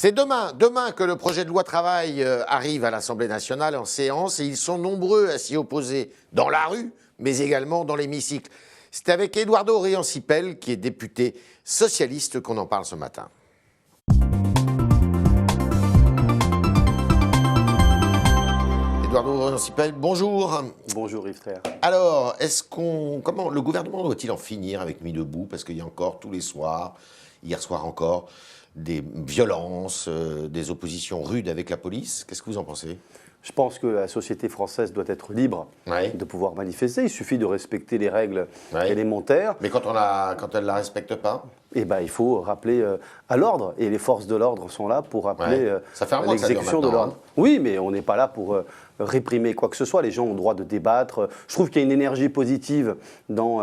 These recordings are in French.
C'est demain que le projet de loi travail arrive à l'Assemblée nationale en séance et ils sont nombreux à s'y opposer dans la rue, mais également dans l'hémicycle. C'est avec Eduardo Riancipel, qui est député socialiste, qu'on en parle ce matin. Eduardo Riancipel, bonjour. Bonjour Yves Tréhard. Alors, comment le gouvernement doit-il en finir avec Nuit debout? Parce qu'il y a encore tous les soirs, hier soir encore, des violences, des oppositions rudes avec la police. Qu'est-ce que vous en pensez? Je pense que la société française doit être libre de pouvoir manifester. Il suffit de respecter les règles élémentaires. Mais quand elle ne la respecte pas? Eh ben, il faut rappeler à l'ordre. Et les forces de l'ordre sont là pour rappeler l'exécution de l'ordre. Oui, mais on n'est pas là pour réprimer quoi que ce soit. Les gens ont le droit de débattre. Je trouve qu'il y a une énergie positive dans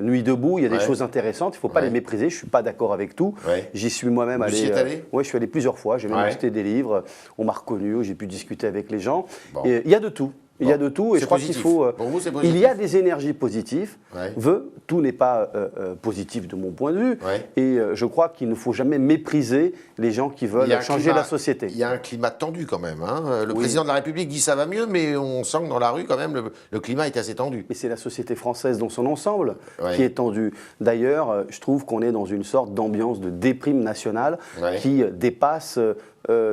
Nuit debout. Il y a des choses intéressantes. Il ne faut pas les mépriser. Je ne suis pas d'accord avec tout. J'y suis moi-même allé. Vous y êtes allé? Oui, je suis allé plusieurs fois. J'ai même acheté des livres. On m'a reconnu. J'ai pu discuter avec les gens. Et il y a de tout. Il y a de tout et je crois qu'il faut. Pour vous, c'est positif. Il y a des énergies positives. Tout n'est pas positif de mon point de vue. Et je crois qu'il ne faut jamais mépriser les gens qui veulent changer la société. Il y a un climat tendu quand même. Le président de la République dit ça va mieux, mais on sent que dans la rue quand même le climat est assez tendu. Et c'est la société française dans son ensemble qui est tendue. D'ailleurs, je trouve qu'on est dans une sorte d'ambiance de déprime nationale qui dépasse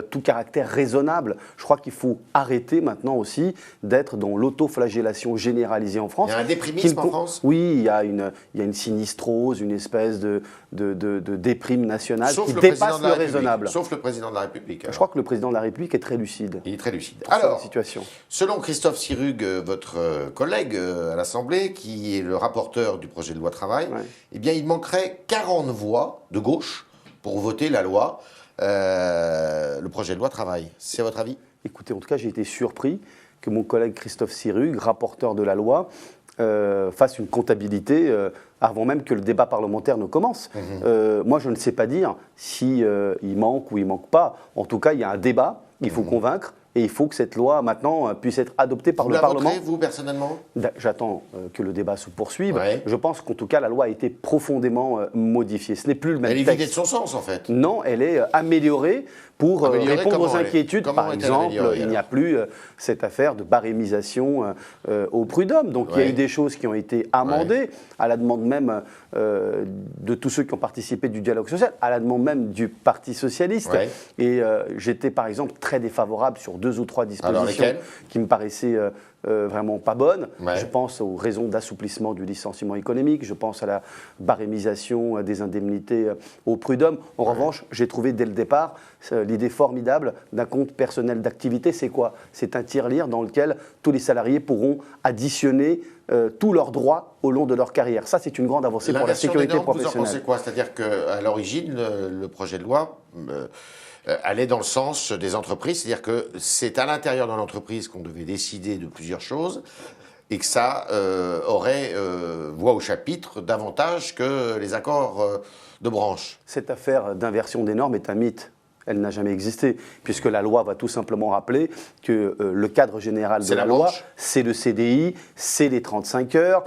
tout caractère raisonnable. Je crois qu'il faut arrêter maintenant aussi d'être dans l'autoflagellation généralisée en France. Il y a un déprimisme en France? Oui, il y a une sinistrose, une espèce de déprime nationale qui dépasse le raisonnable. Sauf le président de la République. Alors. Je crois que le président de la République est très lucide. Il est très lucide. Alors, situation. Selon Christophe Sirugue, votre collègue à l'Assemblée, qui est le rapporteur du projet de loi travail, eh bien, il manquerait 40 voix de gauche pour voter la loi. Le projet de loi travail. C'est votre avis? Écoutez, en tout cas, j'ai été surpris que mon collègue Christophe Sirugue, rapporteur de la loi, fasse une comptabilité avant même que le débat parlementaire ne commence. Moi, je ne sais pas dire si il manque ou il manque pas. En tout cas, il y a un débat, il faut convaincre. Et il faut que cette loi, maintenant, puisse être adoptée par le Parlement. Vous, vous, personnellement? J'attends que le débat se poursuive. Je pense qu'en tout cas, la loi a été profondément modifiée. Ce n'est plus le même texte. Elle est vidée de son sens, en fait. Non, elle est améliorée pour répondre aux inquiétudes. Par exemple, il n'y a plus cette affaire de barémisation au prud'homme. Donc, il y a eu des choses qui ont été amendées, à la demande même de tous ceux qui ont participé du dialogue social, à la demande même du Parti socialiste. Et j'étais, par exemple, très défavorable sur 2 ou 3 dispositions qui me paraissaient vraiment pas bonnes. Je pense aux raisons d'assouplissement du licenciement économique, je pense à la barémisation des indemnités au prud'homme. En revanche, j'ai trouvé dès le départ l'idée formidable d'un compte personnel d'activité. C'est quoi? C'est un tirelire dans lequel tous les salariés pourront additionner tous leurs droits au long de leur carrière. Ça, c'est une grande avancée pour la sécurité professionnelle. Vous en pensez quoi? C'est-à-dire qu'à l'origine, le projet de loi allait dans le sens des entreprises, c'est-à-dire que c'est à l'intérieur de l'entreprise qu'on devait décider de plusieurs choses et que ça aurait voix au chapitre davantage que les accords de branche. Cette affaire d'inversion des normes est un mythe. Elle n'a jamais existé, puisque la loi va tout simplement rappeler que le cadre général de la loi, c'est le CDI, c'est les 35 heures,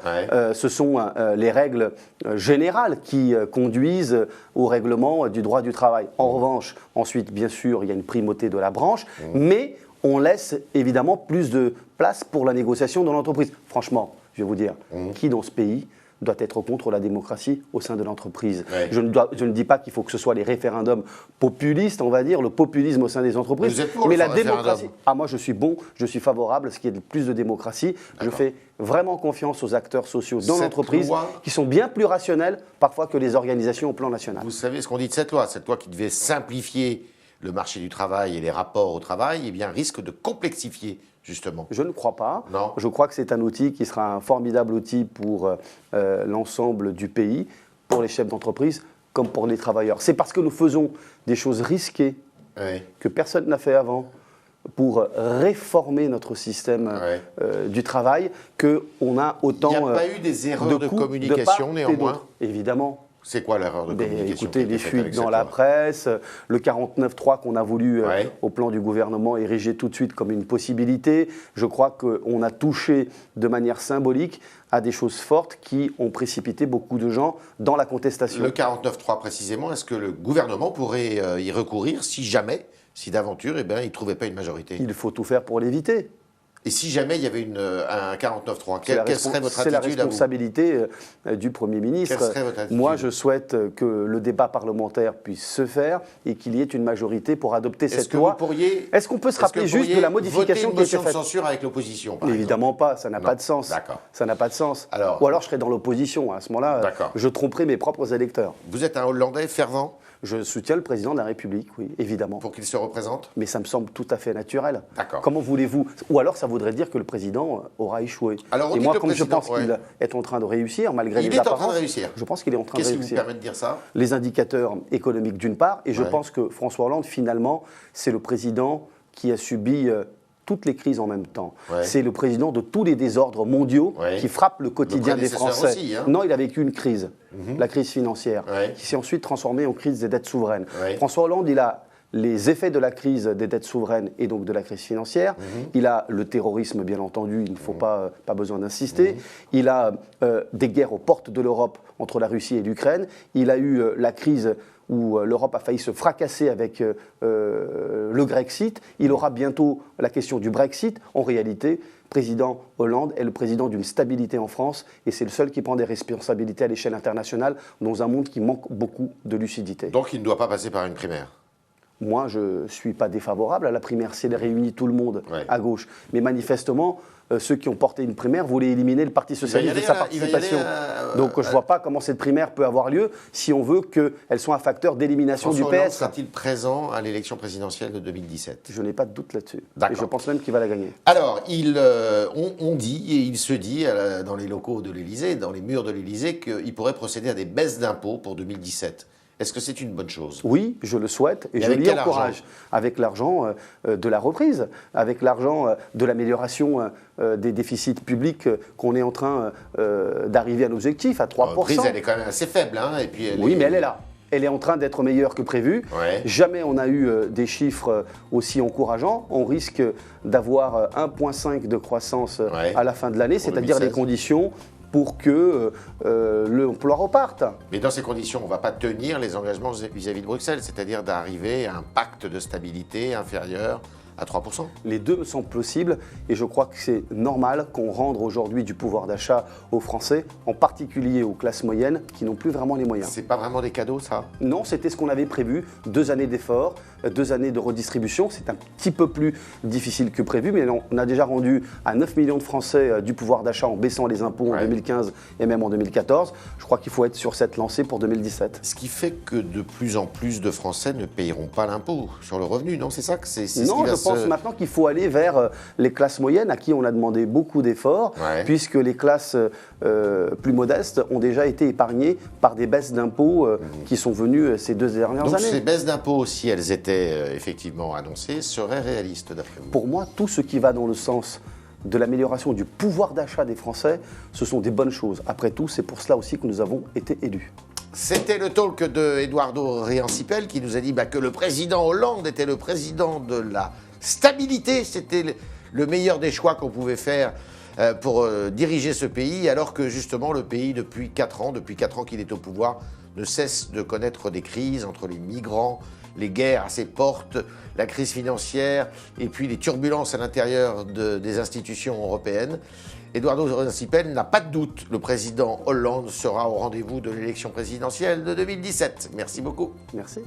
ce sont les règles générales qui conduisent au règlement du droit du travail. En revanche, ensuite, bien sûr, il y a une primauté de la branche, mais on laisse évidemment plus de place pour la négociation dans l'entreprise. Franchement, je vais vous dire, qui dans ce pays doit être contre la démocratie au sein de l'entreprise. Je ne dis pas qu'il faut que ce soit les référendums populistes, on va dire, le populisme au sein des entreprises. Vous êtes pour mais le la démocratie. Moi je suis je suis favorable à ce qu'il y ait plus de démocratie. Je fais vraiment confiance aux acteurs sociaux dans l'entreprise qui sont bien plus rationnels parfois que les organisations au plan national. Vous savez ce qu'on dit de cette loi qui devait simplifier le marché du travail et les rapports au travail, eh bien, risque de complexifier, justement. Je ne crois pas. Non. Je crois que c'est un outil qui sera un formidable outil pour l'ensemble du pays, pour les chefs d'entreprise, comme pour les travailleurs. C'est parce que nous faisons des choses risquées que personne n'a fait avant pour réformer notre système du travail qu'on a autant Il n'y a pas eu des erreurs de communication, néanmoins? Évidemment. C'est quoi l'erreur de communication? Écoutez, les fuites dans la presse, le 49.3 qu'on a voulu, au plan du gouvernement, ériger tout de suite comme une possibilité. Je crois qu'on a touché de manière symbolique à des choses fortes qui ont précipité beaucoup de gens dans la contestation. Le 49.3 précisément, est-ce que le gouvernement pourrait y recourir si jamais, si d'aventure, il ne trouvait pas une majorité? Il faut tout faire pour l'éviter. Et si jamais il y avait un 49.3, quelle serait votre attitude? C'est la responsabilité du Premier ministre. Quelle serait votre attitude? Moi, je souhaite que le débat parlementaire puisse se faire et qu'il y ait une majorité pour adopter cette loi. Est-ce qu'on peut se rappeler juste de la modification qui a été faite? Voter une motion de censure avec l'opposition, par Évidemment pas, ça n'a pas de sens. Ça n'a pas de sens. Ou alors je serais dans l'opposition. À ce moment-là, je tromperais mes propres électeurs. Vous êtes un Hollandais fervent? Je soutiens le président de la République, oui, évidemment. Pour qu'il se représente? Mais ça me semble tout à fait naturel. D'accord. Comment voulez-vous? Ou alors ça voudrait dire que le président aura échoué. Alors, et moi, comme je pense qu'il est en train de réussir, malgré les apparences... Il est en train de réussir. Je pense qu'il est en train de réussir. Qu'est-ce qui vous permet de dire ça? Les indicateurs économiques d'une part, et je pense que François Hollande, finalement, c'est le président qui a subi... toutes les crises en même temps. C'est le président de tous les désordres mondiaux qui frappent le quotidien des Français. Aussi, hein. Non, il a vécu une crise, la crise financière, qui s'est ensuite transformée en crise des dettes souveraines. François Hollande, il a les effets de la crise des dettes souveraines et donc de la crise financière. Il a le terrorisme, bien entendu, il ne faut pas besoin d'insister. Il a des guerres aux portes de l'Europe entre la Russie et l'Ukraine. Il a eu la crise où l'Europe a failli se fracasser avec le Grexit. Il aura bientôt la question du Brexit. En réalité, président Hollande est le président d'une stabilité en France et c'est le seul qui prend des responsabilités à l'échelle internationale dans un monde qui manque beaucoup de lucidité. Donc il ne doit pas passer par une primaire? Moi, je ne suis pas défavorable à la primaire, c'est de réunir tout le monde à gauche. Mais manifestement, ceux qui ont porté une primaire voulaient éliminer le Parti socialiste de sa participation. Donc je ne vois pas comment cette primaire peut avoir lieu si on veut qu'elle soit un facteur d'élimination du PS. François Hollande sera-t-il présent à l'élection présidentielle de 2017? Je n'ai pas de doute là-dessus. Et je pense même qu'il va la gagner. Alors, on dit, et il se dit dans les locaux de l'Élysée, dans les murs de l'Élysée, qu'il pourrait procéder à des baisses d'impôts pour 2017. Est-ce que c'est une bonne chose? Oui, je le souhaite et je l'y encourage. Avec l'argent de la reprise, avec l'argent de l'amélioration des déficits publics qu'on est en train d'arriver à l'objectif, à 3%. La reprise, elle est quand même assez faible. Hein, et puis oui, mais elle est là. Elle est en train d'être meilleure que prévu. Jamais on a eu des chiffres aussi encourageants. On risque d'avoir 1,5 de croissance à la fin de l'année, c'est-à-dire les conditions pour que l'emploi reparte. Mais dans ces conditions, on ne va pas tenir les engagements vis-à-vis de Bruxelles, c'est-à-dire d'arriver à un pacte de stabilité inférieur à 3%. Les deux me semblent possibles et je crois que c'est normal qu'on rende aujourd'hui du pouvoir d'achat aux Français, en particulier aux classes moyennes qui n'ont plus vraiment les moyens. C'est pas vraiment des cadeaux, ça? Non, c'était ce qu'on avait prévu, 2 années d'efforts, 2 années de redistribution. C'est un petit peu plus difficile que prévu, mais on a déjà rendu à 9 millions de Français du pouvoir d'achat en baissant les impôts en 2015 et même en 2014. Je crois qu'il faut être sur cette lancée pour 2017. Ce qui fait que de plus en plus de Français ne payeront pas l'impôt sur le revenu, non? C'est ça que c'est non, je pense maintenant qu'il faut aller vers les classes moyennes à qui on a demandé beaucoup d'efforts, puisque les classes plus modestes ont déjà été épargnées par des baisses d'impôts qui sont venues ces 2 dernières années. Donc ces baisses d'impôts, si elles étaient effectivement annoncées, seraient réalistes d'après vous? Pour moi, tout ce qui va dans le sens de l'amélioration du pouvoir d'achat des Français, ce sont des bonnes choses. Après tout, c'est pour cela aussi que nous avons été élus. C'était le talk de Eduardo Riancipel qui nous a dit que le président Hollande était le président de la stabilité. C'était le meilleur des choix qu'on pouvait faire pour diriger ce pays, alors que justement le pays, depuis 4 ans qu'il est au pouvoir, ne cesse de connaître des crises entre les migrants, les guerres à ses portes, la crise financière et puis les turbulences à l'intérieur des institutions européennes. Eduardo Riancipel n'a pas de doute, le président Hollande sera au rendez-vous de l'élection présidentielle de 2017. Merci beaucoup. Merci.